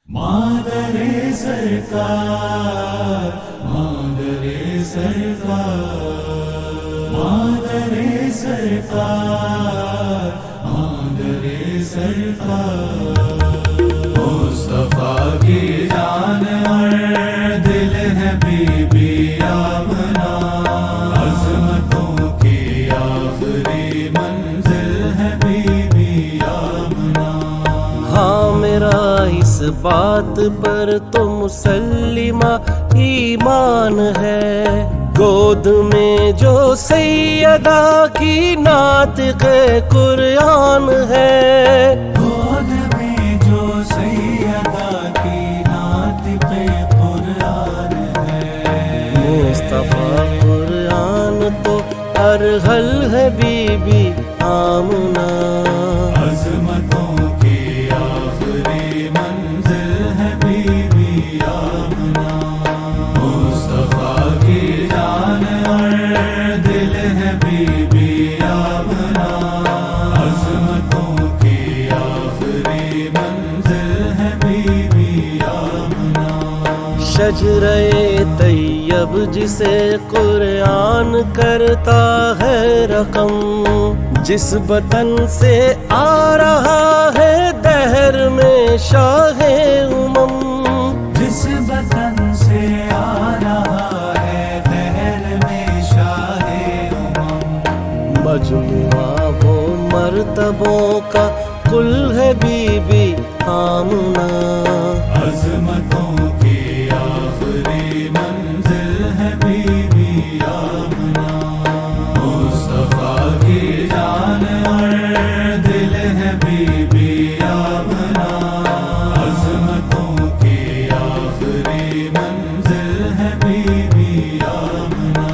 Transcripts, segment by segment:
مادر سرکار مادر سرکار مادر سرکار مادر سرکار مصطفیٰ کی جان اور دل ہے بی بی آمنہ عظمتوں کی آخری منزل ہے بی بی آمنہ۔ ہاں میرا اس بات پر تو مسلمہ ایمان ہے، گود میں جو سیدہ کی ناطق قرآن ہے، گود میں جو سیدہ کی ناطق قرآن ہے، مصطفیٰ قرآن تو ارحل ہے بی بی آمنہ، عظمتوں کی آخری منزل ہے بی بی آمنہ، مصطفیٰ کی جان اور دل ہے بی بی آمنہ، عظمتوں کی آخری منزل ہے بی بی آمنہ۔ شجرہ طیب جسے قرآن کرتا ہے رقم، جس وطن سے آ رہا ہے دہر میں شاہ امم، جس وطن سے آ رہا ہے دہر میں شاہ امم، مجموعہ وہ مرتبوں کا کل ہے بی بی آمنہ، عظمتوں کی آخری منزل ہے بی بی آمنہ، مصطفیٰ کی جان اور دل ہے بی بی آمنہ، عظمتوں کی آخری منزل ہے بی بی آمنہ۔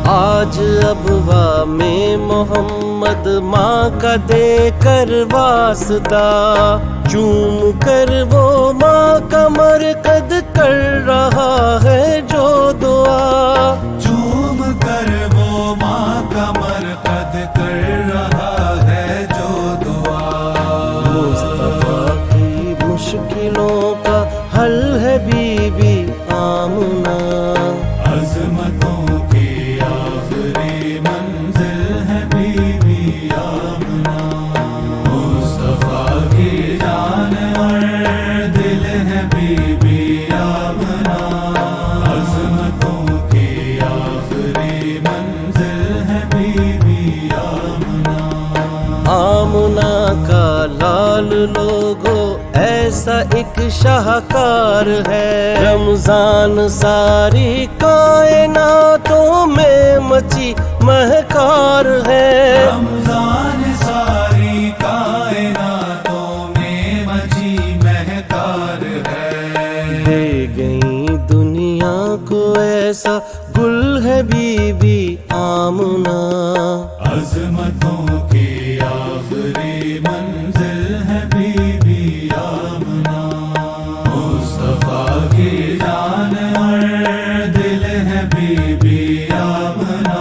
آج ابوا میں محمد ماں کا دے کر واسطہ، چوم کر وہ ماں کا مرقد کر رہا ہے جو دعا، چوم کر وہ ماں کا مرقد کر رہا ہے جو دعا، مصطفیٰ کی مشکلوں کا حل ہے بی بی آمنہ، عظمتوں کی آخری منزل ہے بی بی آمنہ، مصطفیٰ کی جان اور دل ہے بی بی آمنہ، عظمتوں کی آخری منزل ہے بی بی آمنہ۔ آمنہ کا لال لوگو ایسا ایک شاہکار ہے، رمضان ساری کائناتوں میں مچی مہکار ہے، رمضان ساری کائناتوں میں مچی مہکار ہے، دے گئی دنیا کو ایسا گل ہے بی بی آمنہ، عظمتوں کی آخری منزل ہے بی بی آمنہ، مصطفیٰ کی جان اور دل ہے بی بی آمنہ،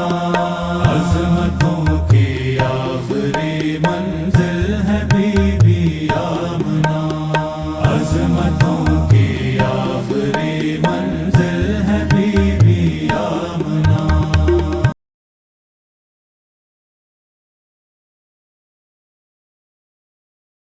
عظمتوں کی آخری منزل ہے بی بی آمنہ۔